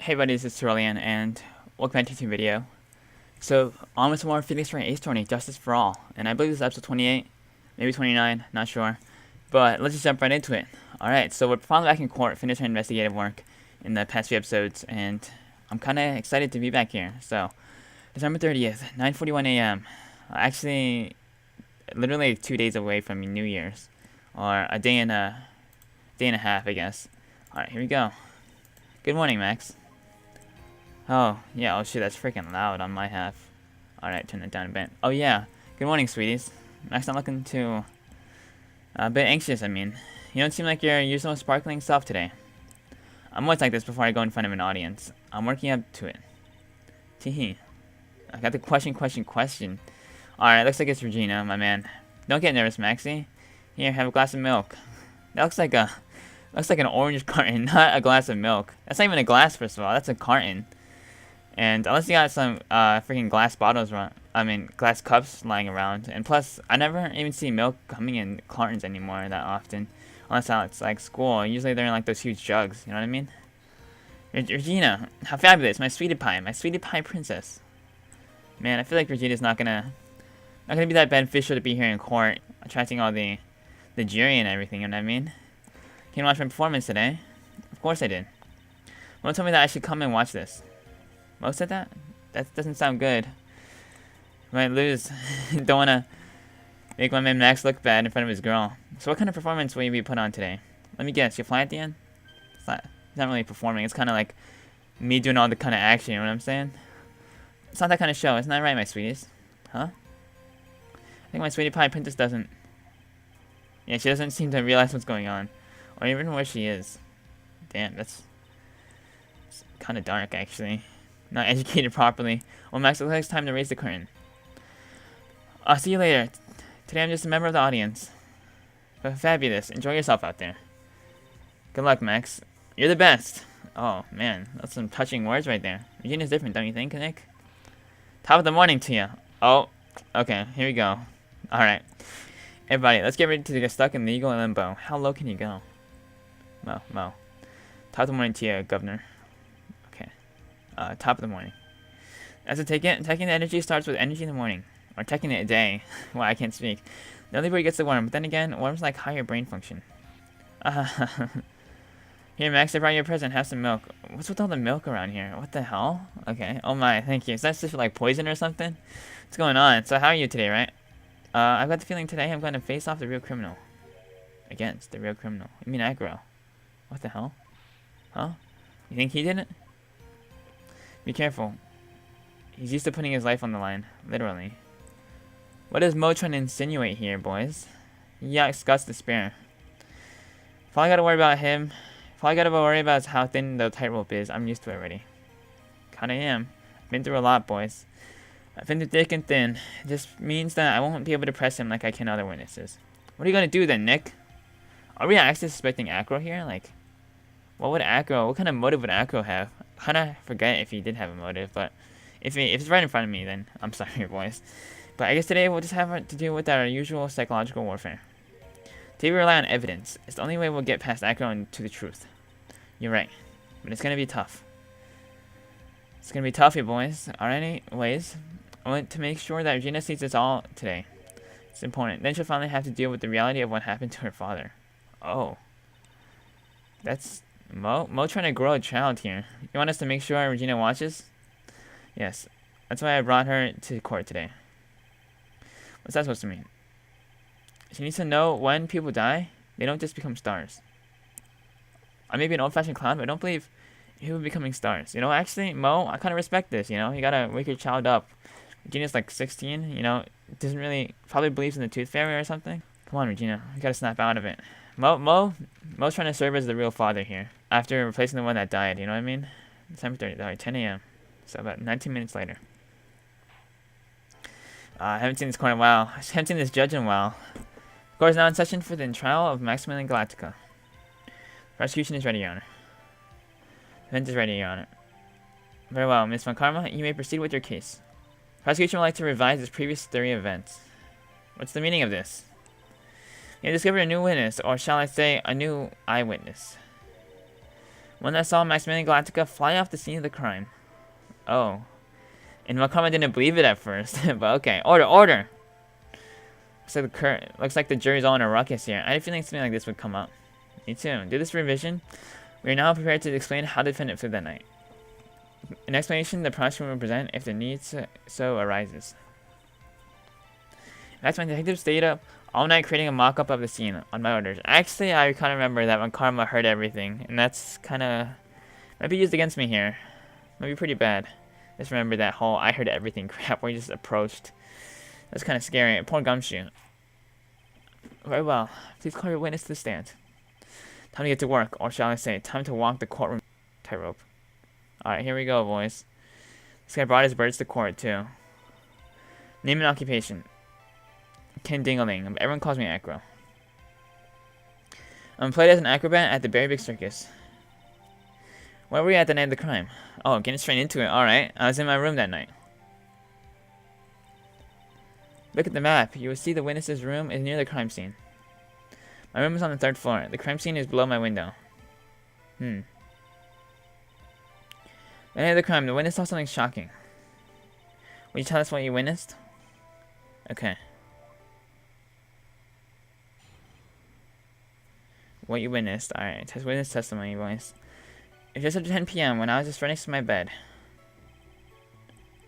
Hey buddy, this is Cerulean, and welcome back to the video. So, on with some more Phoenix Wright Ace Tourney, Justice for All, and I believe this is episode 28, maybe 29, not sure. But let's just jump right into it. Alright, so we're finally back in court, finished our investigative work in the past few episodes, and I'm kinda excited to be back here. So, December 30th, 9:41 a.m. Actually, literally 2 days away from New Year's, or a day and a half, I guess. Alright, here we go. Good morning, Max. Oh, yeah, oh shit, that's freaking loud on my half. Alright, turn that down a bit. Oh yeah, good morning, sweeties. Max, not looking too... a bit anxious, I mean. You don't seem like your usual sparkling self today. I'm always like this before I go in front of an audience. I'm working up to it. Teehee. I got the question. Alright, looks like it's Regina, my man. Don't get nervous, Maxie. Here, have a glass of milk. That looks like an orange carton, not a glass of milk. That's not even a glass, first of all. That's a carton. And unless you got some freaking glass bottles glass cups lying around. And plus, I never even see milk coming in cartons anymore that often. Unless it's like school. Usually they're in like those huge jugs, you know what I mean? Regina, how fabulous, my sweetie pie princess. Man, I feel like Regina's not gonna be that beneficial to be here in court, attracting all the jury and everything, you know what I mean? Came to watch my performance today. Of course I did. Mo told me that I should come and watch this. Mo said that? That doesn't sound good. Might lose. Don't wanna make my man Max look bad in front of his girl. So what kind of performance will you be put on today? Let me guess, you fly at the end? It's not really performing, it's kinda like me doing all the kinda action, you know what I'm saying? It's not that kind of show, isn't that right, my sweeties? Huh? I think my sweetie pie princess doesn't... Yeah, she doesn't seem to realize what's going on. Or even where she is. Damn, that's kind of dark, actually. Not educated properly. Well, Max, looks like it's time to raise the curtain. I'll see you later. Today I'm just a member of the audience. But fabulous. Enjoy yourself out there. Good luck, Max. You're the best. Oh, man. That's some touching words right there. Regina's different, don't you think, Nick? Top of the morning to you. Oh, okay. Here we go. Alright. Everybody, let's get ready to get stuck in legal limbo. How low can you go? Mo. Top of the morning to you, Governor. Okay. Top of the morning. As a taking the energy starts with energy in the morning. Or taking it a day. Well, I can't speak. The early bird gets the worm, but then again, worms like higher brain function. Here, Max, I brought you a present. Have some milk. What's with all the milk around here? What the hell? Okay. Oh my, thank you. Is that just like poison or something? What's going on? So how are you today, right? I've got the feeling today I'm going to face off the real criminal. Against the real criminal. You mean aggro? What the hell? Huh? You think he did it? Be careful. He's used to putting his life on the line. Literally. What is Mo trying to insinuate here, boys? Yeah, Scott's despair. If all I gotta worry about is how thin the tightrope is, I'm used to it already. Kinda am. Been through a lot, boys. I've been through thick and thin. It just means that I won't be able to press him like I can other witnesses. What are you gonna do then, Nick? Are we actually suspecting Acro here? Like, what kind of motive would Acro have? I kinda forget if he did have a motive, but if it's right in front of me, then I'm sorry, boys. But I guess today we'll just have to do with our usual psychological warfare. Today we rely on evidence. It's the only way we'll get past Acro and to the truth. You're right, but it's gonna be tough. It's gonna be tough, you boys. Anyways, I want to make sure that Regina sees this all today. It's important. Then she'll finally have to deal with the reality of what happened to her father. Oh. That's Mo trying to grow a child here. You want us to make sure Regina watches? Yes. That's why I brought her to court today. What's that supposed to mean? She needs to know when people die, they don't just become stars. I may be an old-fashioned clown, but I don't believe people becoming stars. You know, actually, Mo, I kind of respect this, you know? You gotta wake your child up. Regina's like 16, you know? Probably believes in the tooth fairy or something. Come on, Regina. You gotta snap out of it. Mo's trying to serve as the real father here. After replacing the one that died, you know what I mean? December 30th, 10 a.m. So about 19 minutes later. I haven't seen this court in a while. I haven't seen this judge in a while. The court is now in session for the trial of Maximilian Galactica. Prosecution is ready, Your Honor. Defense is ready, Your Honor. Very well, Ms. Von Karma, you may proceed with your case. Prosecution would like to revise its previous theory of events. What's the meaning of this? You have discovered a new witness, or shall I say, a new eyewitness. When I saw Maximilian Galactica fly off the scene of the crime. Oh. And Makama didn't believe it at first. But okay. Order, order! Looks like the jury's all in a ruckus here. I had a feeling something like this would come up. Me too. Do this revision. We are now prepared to explain how the defendant flew that night. An explanation the prosecutor will present if the need so arises. That's my detective stayed up all night creating a mock-up of the scene on my orders. Actually, I kind of remember that when Karma heard everything, and that's kind of might be used against me here. Might be pretty bad. Just remember that whole I heard everything crap where he just approached. That's kind of scary. Poor Gumshoe. Very well. Please call your witness to the stand. Time to get to work, or shall I say, time to walk the courtroom tightrope. Alright, here we go, boys. This guy brought his birds to court, too. Name and occupation. Ken Dingaling. Everyone calls me Acro. I'm employed as an acrobat at the Very Big Circus. Where were you at the night of the crime? Oh, getting straight into it. Alright, I was in my room that night. Look at the map. You will see the witness's room is near the crime scene. My room is on the 3rd floor. The crime scene is below my window. The night of the crime, the witness saw something shocking. Will you tell us what you witnessed? Okay. What you witnessed. Alright, test witness testimony, boys. It was just after 10 p.m. when I was just right next to my bed.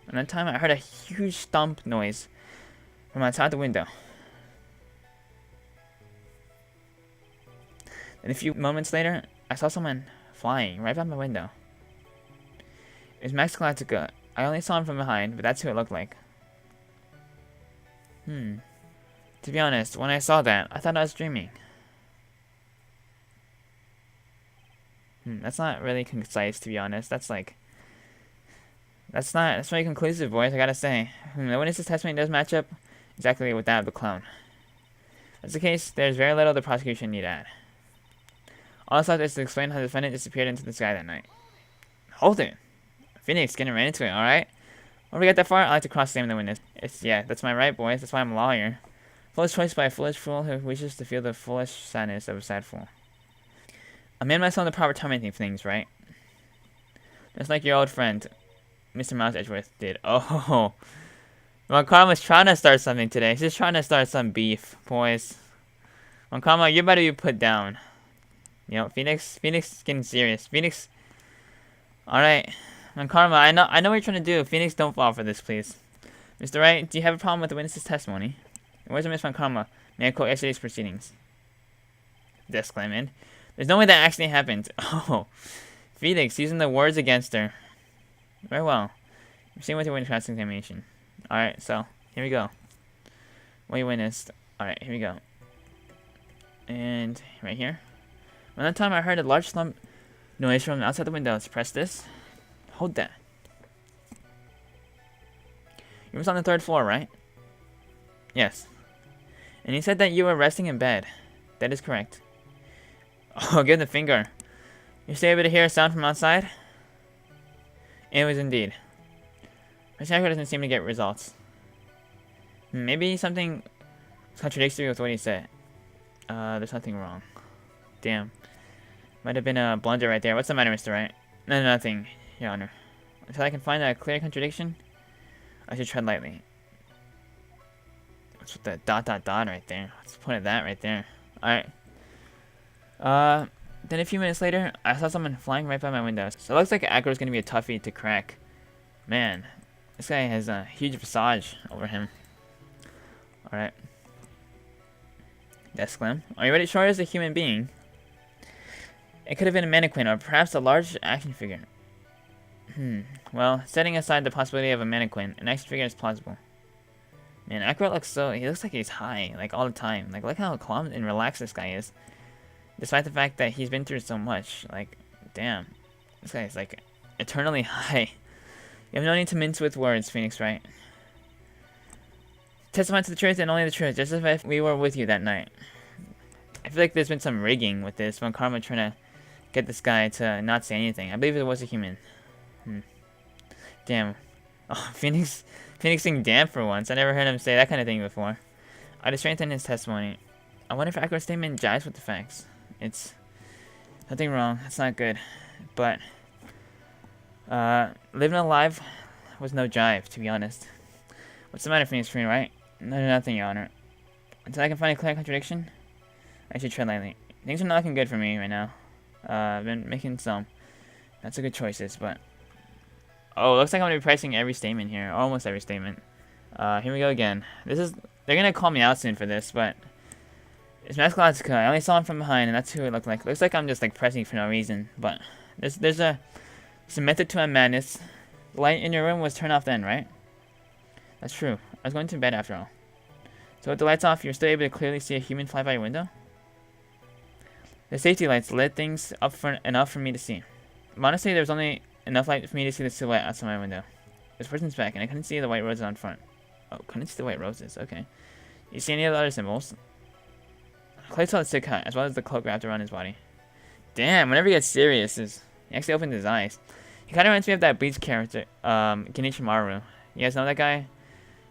And that time I heard a huge thump noise from outside the window. And a few moments later, I saw someone flying right by my window. It was Max Galactica. I only saw him from behind, but that's who it looked like. To be honest, when I saw that, I thought I was dreaming. That's not really concise, to be honest. That's very conclusive, boys, I gotta say. The witness's testimony does match up exactly with that of the clown. If that's the case, there's very little the prosecution need to add. All that's left is to explain how the defendant disappeared into the sky that night. Hold it! Phoenix, getting right into it, alright? When we get that far, I like to cross-examine the witness. Yeah, that's my right, boys. That's why I'm a lawyer. Foolish choice by a foolish fool who wishes to feel the foolish sadness of a sad fool. I made myself the proper terminating things, right? Just like your old friend, Mr. Miles Edgeworth, did. Oh, Karma's trying to start something today. He's just trying to start some beef, boys. Karma, you better be put down. You know, Phoenix is getting serious. Phoenix, alright. Karma, I know what you're trying to do. Phoenix, don't fall for this, please. Mr. Wright, do you have a problem with the witness's testimony? Where's Miss Karma? May I quote yesterday's proceedings? Disclaimer. There's no way that actually happened. Oh, Phoenix using the words against her. Very well. Proceed with your witness cross-examination. Alright, so, here we go. What you witnessed. Alright, here we go. And, right here. Around that time, I heard a large thump noise from outside the window. Let's press this. Hold that. You were on the 3rd floor, right? Yes. And he said that you were resting in bed. That is correct. Oh, give the finger. You stay able to hear a sound from outside? It was indeed. My checker doesn't seem to get results. Maybe something contradictory with what he said. There's nothing wrong. Damn. Might have been a blunder right there. What's the matter, Mr. Wright? No, nothing, Your Honor. Until I can find a clear contradiction, I should tread lightly. What's with the ... right there? What's the point of that right there? Alright. Then a few minutes later, I saw someone flying right by my window. So it looks like Agro's gonna be a toughie to crack. Man, this guy has a huge visage over him. Alright. Desk Slim. Are you ready? Sure as a human being. It could have been a mannequin or perhaps a large action figure. Well, setting aside the possibility of a mannequin, an action figure is plausible. Man, Acro looks he looks like he's high, like all the time. Like, look how calm and relaxed this guy is. Despite the fact that he's been through so much. Like, damn. This guy is like eternally high. You have no need to mince with words, Phoenix Wright. Testify to the truth and only the truth, just as if we were with you that night. I feel like there's been some rigging with this when Karma trying to get this guy to not say anything. I believe it was a human. Damn. Oh, Phoenix saying damn for once. I never heard him say that kind of thing before. I had to strengthen his testimony. I wonder if Acro's statement jives with the facts. It's nothing wrong. That's not good. but living alive was no jive, to be honest. What's the matter, Phoenix Free, right? No, nothing, Your Honor. Until I can find a clear contradiction, I should tread lightly. Things are not looking good for me right now. I've been making some not so good choices, but... Oh, looks like I'm going to be pricing every statement here. Almost every statement. Here we go again. This is... They're going to call me out soon for this, but... It's Max Galactica. I only saw him from behind, and that's who it looked like. Looks like I'm just, like, pressing for no reason, but... There's a method to my madness. The light in your room was turned off then, right? That's true. I was going to bed after all. So with the lights off, you're still able to clearly see a human fly by your window? The safety lights lit things up enough for me to see. But honestly, there was only enough light for me to see the silhouette outside my window. This person's back, and I couldn't see the white roses on front. Oh, couldn't see the white roses. Okay. You see any of the other symbols? Clay saw the sick cut, as well as the cloak wrapped around his body. Damn, whenever he gets serious, he actually opened his eyes. He kind of reminds me of that Bleach character, Genichi Maru. You guys know that guy?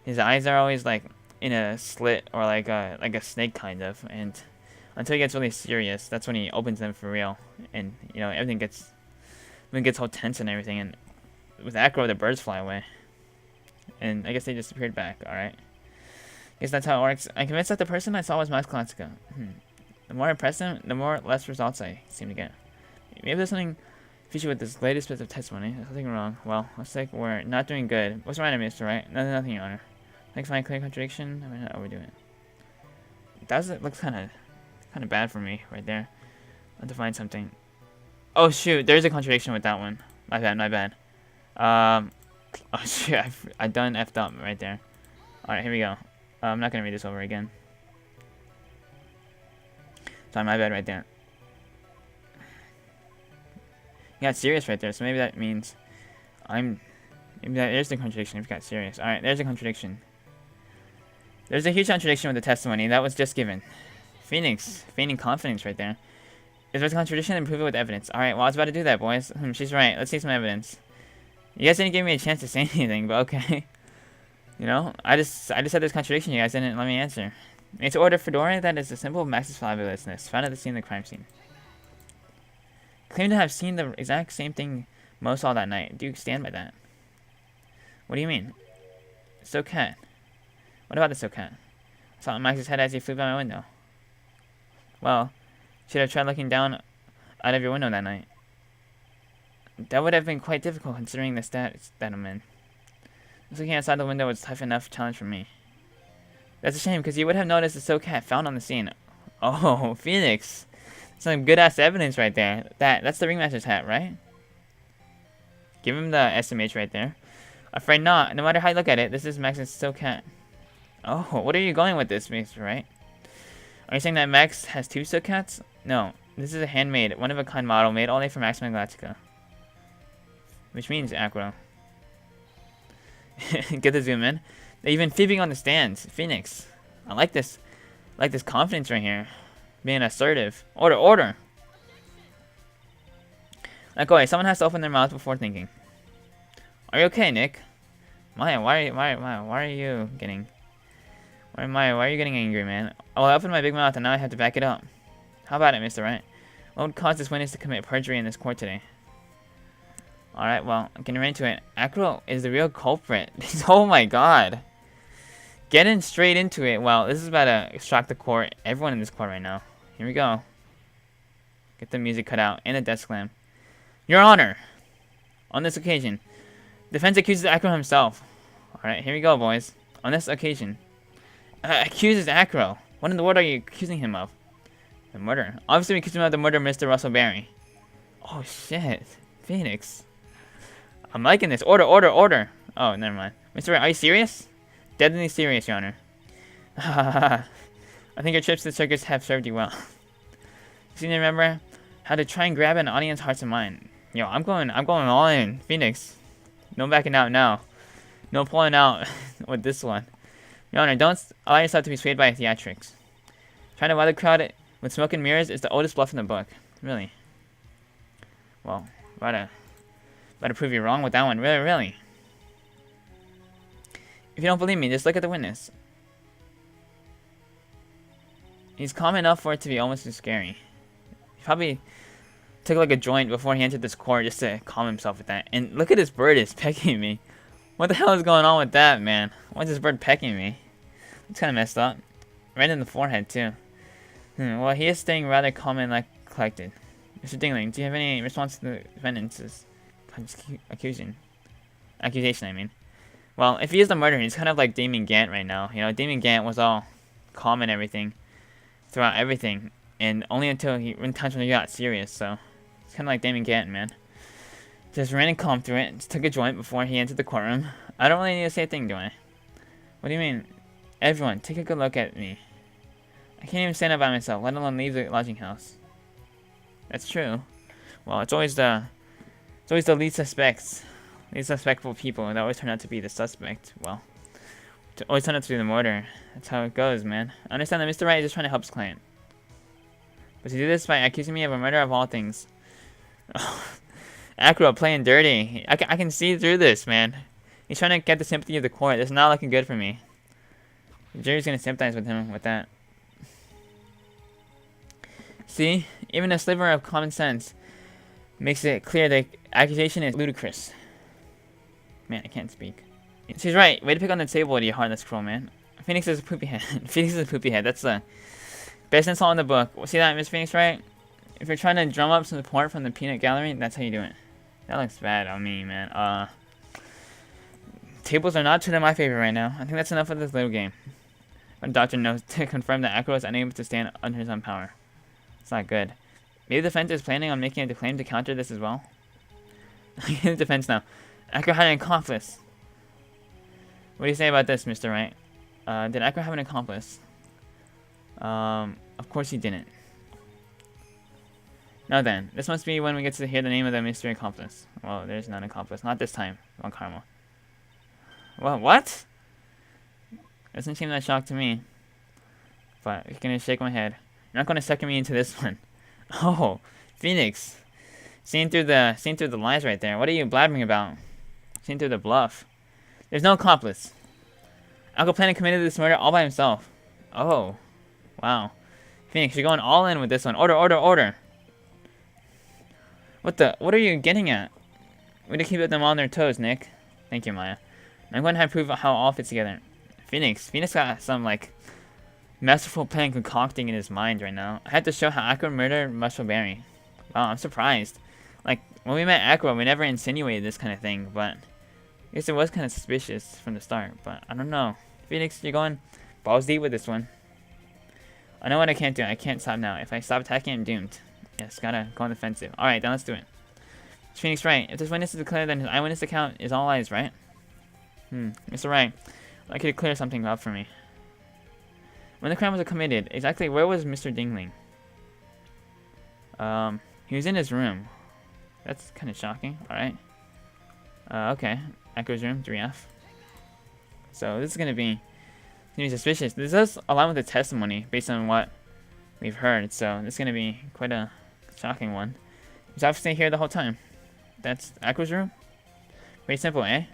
His eyes are always, like, in a slit, or like a snake, kind of, and until he gets really serious, that's when he opens them for real, and, you know, everything gets all tense and everything, and with Acro, the birds fly away. And I guess they just appeared back, alright? Guess that's how it works. I'm convinced that the person I saw was Max Galactica. The more I press him, the less results I seem to get. Maybe there's something fishy with this latest bit of testimony. There's something wrong. Well, looks like we're not doing good. What's wrong, Mr. Wright? Nothing, Your Honor. Like find a clear contradiction? I mean, not overdo it. That looks kind of bad for me right there. I have to find something. Oh shoot, there's a contradiction with that one. My bad. Oh shoot, I done effed up right there. Alright, here we go. I'm not gonna read this over again. Sorry, my bad right there. You got serious right there, so maybe that means maybe there's the contradiction if you got serious. Alright, there's a contradiction. There's a huge contradiction with the testimony that was just given. Phoenix, feigning confidence right there. If there's a contradiction, then prove it with evidence. Alright, well, I was about to do that, boys. She's right. Let's see some evidence. You guys didn't give me a chance to say anything, but okay. You know, I just said there's contradiction. You guys didn't let me answer. It's order Fedora that is a symbol of Max's fabulousness, found at the scene of the crime scene. Claim to have seen the exact same thing Mo saw that night. Do you stand by that? What do you mean? So cat. What about the so cat? I saw Max's head as he flew by my window. Well, should have tried looking down out of your window that night. That would have been quite difficult considering the stats that I'm in. Looking outside the window was a tough enough challenge for me. That's a shame, because you would have noticed the silk hat found on the scene. Oh, Phoenix. Some good-ass evidence right there. That's the Ringmaster's hat, right? Give him the SMH right there. Afraid not. No matter how you look at it, this is Max's silk hat. Oh, what are you going with this, Mr. Wright? Are you saying that Max has two silk hats? No. This is a handmade, one-of-a-kind model made only for Max Galactica. Which means Acro. Get the zoom in. They're even fibbing on the stands. Phoenix. I like this. I like this confidence right here. Being assertive. Order. Like, wait, someone has to open their mouth before thinking. Are you okay, Nick? Maya, why are you getting angry, man? Oh, I opened my big mouth and now I have to back it up. How about it, Mr. Wright? What would cause this witness to commit perjury in this court today? Alright, well, getting right into it. Acro is the real culprit. Oh my god. Getting straight into it. Well, this is about to shock the court. Everyone in this court right now. Here we go. Get the music cut out. And a death slam. Your Honor. On this occasion, defense accuses Acro himself. Alright, here we go, boys. On this occasion. Accuses Acro. What in the world are you accusing him of? The murder. Obviously, we accuse him of the murder of Mr. Russell Barry. Oh, shit. Phoenix. I'm liking this. Order. Oh, never mind. Mr. Wright, are you serious? Deadly serious, Your Honor. I think your trips to the circus have served you well. You seem to remember how to try and grab an audience hearts and mind. Yo, I'm going all in. Phoenix. No backing out now. No pulling out with this one. Your Honor, don't allow yourself to be swayed by theatrics. Trying to wow the crowd with smoke and mirrors is the oldest bluff in the book. Really. Well, about to prove you wrong with that one. Really. If you don't believe me, just look at the witness. He's calm enough for it to be almost too scary. He's probably took like a joint before he entered this court just to calm himself with that. And look at this bird is pecking me. What the hell is going on with that, man? Why is this bird pecking me? It's kind of messed up. Right in the forehead, too. Well, he is staying rather calm and like collected. Mr. Dingling, do you have any response to the defendant's accusation, I mean? Well, if he is the murderer, he's kind of like Damien Gant right now. You know, Damien Gant was all calm and everything throughout everything, and only until when times when he got serious. So it's kind of like Damien Gant, man. Just ran and calm through it. Just took a joint before he entered the courtroom. I don't really need to say a thing, do I? What do you mean? Everyone, take a good look at me. I can't even stand up by myself, let alone leave the lodging house. That's true. Well, it's always the least suspectful people that always turn out to be the suspect. Well, to always turn out to be the murderer. That's how it goes, man. I understand that Mr. Wright is just trying to help his client. But to do this by accusing me of a murder of all things. Acro playing dirty. I can see through this, man. He's trying to get the sympathy of the court. This is not looking good for me. The jury's gonna sympathize with him with that. See? Even a sliver of common sense makes it clear the accusation is ludicrous. Man, I can't speak. She's right. Way to pick on the table, you heartless crow, man. Phoenix is a poopy head. Phoenix is a poopy head. That's the best insult in the book. See that, Miss Phoenix, right? If you're trying to drum up some support from the peanut gallery, that's how you do it. That looks bad on me, man. Tables are not turning in my favor right now. I think that's enough of this little game. My doctor knows to confirm that Acro is unable to stand under his own power. It's not good. Maybe the defense is planning on making a claim to counter this as well. The defense now. Acro had an accomplice. What do you say about this, Mr. Wright? Did Acro have an accomplice? Of course he didn't. Now then, this must be when we get to hear the name of the mystery accomplice. Well, there's not an accomplice. Not this time, on Carmel. Well, what? Doesn't seem that shocked to me. But I'm gonna shake my head. You're not gonna sucker me into this one. Oh, Phoenix. Seeing through the lies right there. What are you blabbering about? Seeing through the bluff. There's no accomplice. Uncle Planet committed this murder all by himself. Oh. Wow. Phoenix, you're going all in with this one. Order, order, order. What are you getting at? Way to keep them on their toes, Nick. Thank you, Maya. I'm going to have proof of how all fits together. Phoenix got some, like, masterful plan concocting in his mind right now. I had to show how Acro murdered Muscle Berry. Wow, I'm surprised. Like, when we met Acro, we never insinuated this kind of thing, but I guess it was kind of suspicious from the start, but I don't know. Phoenix, you're going balls deep with this one. I know what I can't do. I can't stop now. If I stop attacking, I'm doomed. Yes, gotta go on the defensive. Alright, then let's do it. Is Phoenix right? If this witness is declared, then his eyewitness account is all lies, right? Mr. Wright, I'd like you to clear something up for me. When the crime was committed, exactly where was Mr. Dingling? He was in his room. That's kind of shocking. Alright. Okay. Echo's room, 3F. So this is gonna be suspicious. This does align with the testimony based on what we've heard. So this is gonna be quite a shocking one. He's obviously here the whole time. That's Echo's room. Pretty simple, eh?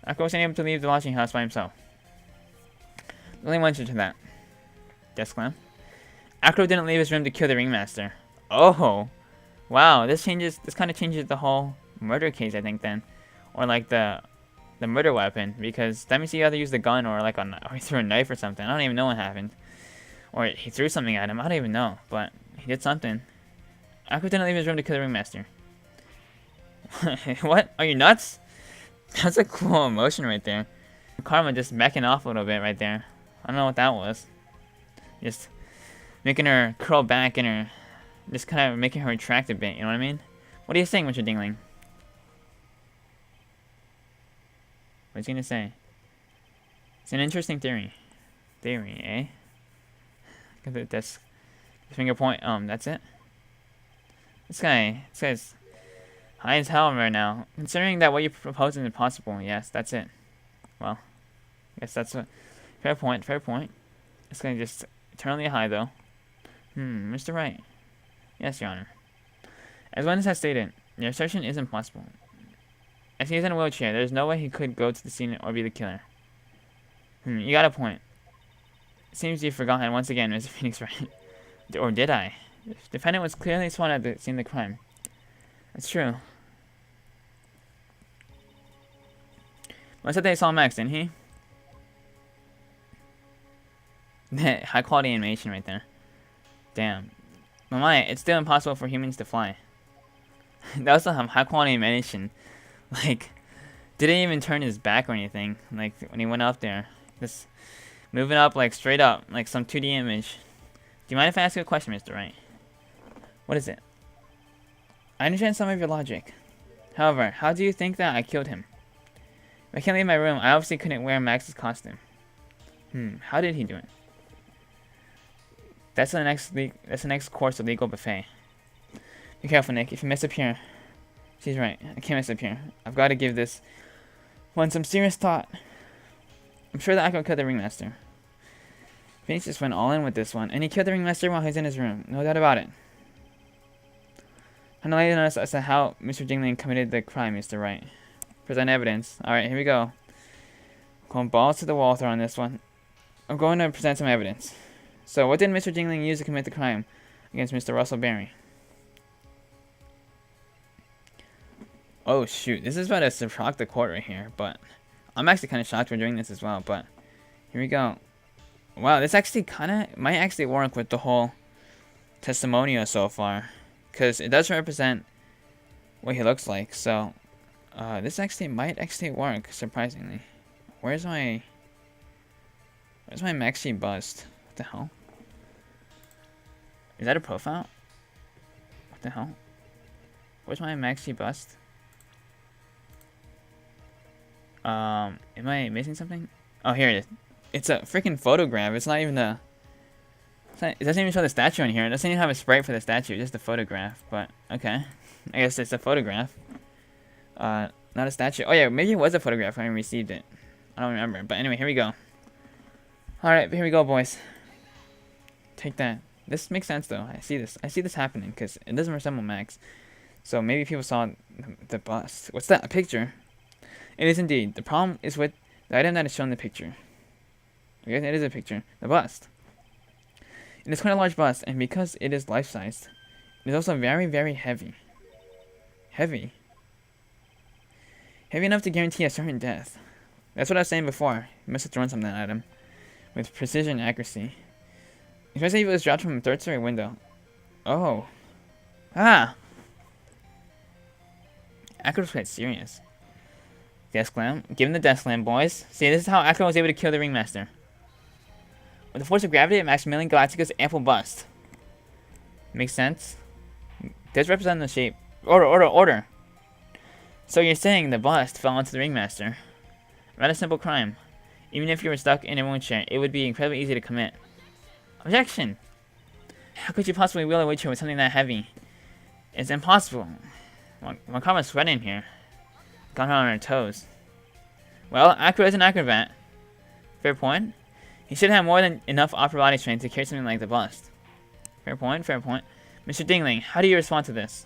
Echo wasn't able to leave the lodging house by himself. Only one answer to that. Desk lamp. Echo didn't leave his room to kill the ringmaster. Oh, wow! This kind of changes the whole murder case, I think. Then, or like the murder weapon, because that means he either used a gun or like or he threw a knife or something. I don't even know what happened, or he threw something at him. I don't even know, but he did something. Echo didn't leave his room to kill the ringmaster. What? Are you nuts? That's a cool emotion right there. Karma just backing off a little bit right there. I don't know what that was. Just making her curl back and her, just kind of making her retract a bit, you know what I mean? What are you saying, Mr. Dingling? What's he gonna say? It's an interesting theory. Theory, eh? Look at the desk. Finger point, that's it? This guy's high as hell right now. Considering that what you propose is impossible, yes, that's it. Well, I guess that's a fair point, fair point. It's gonna just eternally high, though. Mr. Wright. Yes, Your Honor. As witness has stated, your assertion is impossible. As he is in a wheelchair, there is no way he could go to the scene or be the killer. You got a point. It seems you've forgotten once again, Mr. Phoenix Wright. Or did I? The defendant was clearly sworn at the scene of the crime. That's true. Well, I said they saw Max, didn't he? High quality animation right there. Damn. But my, it's still impossible for humans to fly. That was some high quality animation. Like, didn't even turn his back or anything. Like, when he went up there. Just moving up, like, straight up. Like some 2D image. Do you mind if I ask you a question, Mr. Wright? What is it? I understand some of your logic. However, how do you think that I killed him? If I can't leave my room, I obviously couldn't wear Max's costume. How did he do it? That's the next course of legal buffet. Be careful, Nick. If you mess up here... She's right. I can't mess up here. I've got to give this one some serious thought. I'm sure that I could kill the ringmaster. Phoenix just went all in with this one, and he killed the ringmaster while he's in his room. No doubt about it. Enlighten us as to how Mr. Jingling committed the crime, Mr. Wright. Present evidence. Alright, here we go. Going balls to the wall throw on this one. I'm going to present some evidence. So, what did Mr. Jingling use to commit the crime against Mr. Russell Berry? Oh, shoot. This is about to shock the court right here, but I'm actually kind of shocked we're doing this as well, but here we go. Wow, this actually might actually work with the whole testimonial so far, because it does represent what he looks like, so this actually might actually work, surprisingly. Where's my Maxi bust? What the hell? Is that a profile? What the hell? Where's my Maxi bust? Am I missing something? Oh, here it is. It's a freaking photograph. It's not even a... It doesn't even show the statue on here. It doesn't even have a sprite for the statue. Just a photograph. But, okay. I guess it's a photograph. Not a statue. Oh, yeah. Maybe it was a photograph when I received it. I don't remember. But anyway, here we go. Alright, here we go, boys. Take that. This makes sense, though. I see this. I see this happening, because it doesn't resemble Max. So maybe people saw the bust. What's that? A picture? It is indeed. The problem is with the item that is shown in the picture. Okay, it is a picture. The bust. It is quite a large bust, and because it is life-sized, it is also very, very heavy. Heavy? Heavy enough to guarantee a certain death. That's what I was saying before. You must have thrown something at him. With precision and accuracy. Especially if it was dropped from a third-story window. Oh. Ah! Akira was quite serious. Death slam. Give him the death slam, boys. See, this is how Akira was able to kill the ringmaster. With the force of gravity at Maximilian Galactica's ample bust. Makes sense. Does represent the shape. Order. So you're saying the bust fell onto the ringmaster. Rather simple crime. Even if you were stuck in a wheelchair, it would be incredibly easy to commit. Objection! How could you possibly wheel a wheelchair with something that heavy? It's impossible. My karma's sweating here. Got her on her toes. Well, Akira is an acrobat. Fair point. He should have more than enough upper body strength to carry something like the bust. Fair point. Mr. Dingling, how do you respond to this?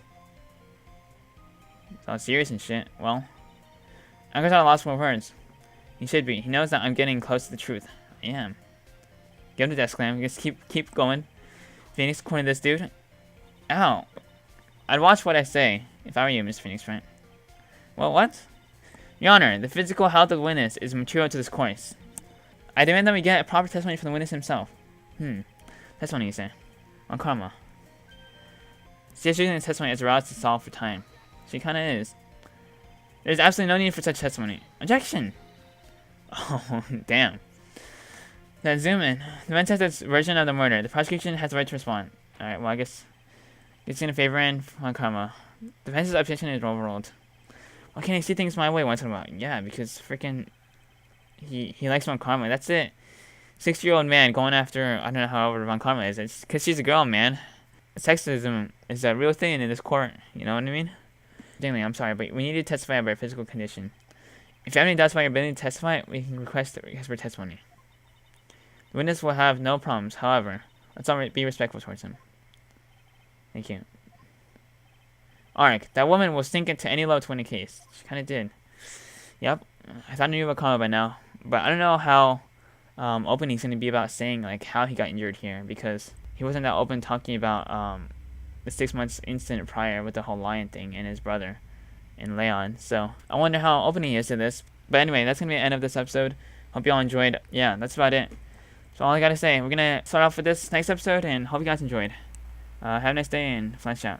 It's all serious and shit. Well, Akira's at a loss for words. He should be. He knows that I'm getting close to the truth. I am. Give him the death slam. Just keep going. Phoenix, corner this dude. Ow. I'd watch what I say if I were you, Miss Phoenix, right? Well, what? Your Honor, the physical health of the witness is material to this course. I demand that we get a proper testimony from the witness himself. Testimony, you say? On karma. She is using the testimony as a route to solve for time. She kinda is. There's absolutely no need for such testimony. Objection! Oh, damn. Then zoom in. The defense has its version of the murder. The prosecution has the right to respond. Alright, well, I guess it's gonna favor in on karma. The defense's objection is overruled. Why can't he see things my way once in a while? Yeah, because freaking he likes Von Karma. That's it. 60-year-old man going after, I don't know how old Von Karma is. It's because she's a girl, man. Sexism is a real thing in this court. You know what I mean? Dingling, I'm sorry, but we need to testify about your physical condition. If you have any doubts about your ability to testify, we can request for testimony. The witness will have no problems. However, let's all be respectful towards him. Thank you. Ark, that woman will sink into any low to win a case. She kind of did. Yep. I thought I knew about karma by now. But I don't know how open he's going to be about saying like how he got injured here. Because he wasn't that open talking about the 6 months instant prior with the whole lion thing and his brother and Leon. So I wonder how open he is to this. But anyway, that's gonna be the end of this episode. Hope y'all enjoyed. Yeah, that's about it. So all I gotta say, we're gonna start off with this next episode, and hope you guys enjoyed. Have a nice day and flash out.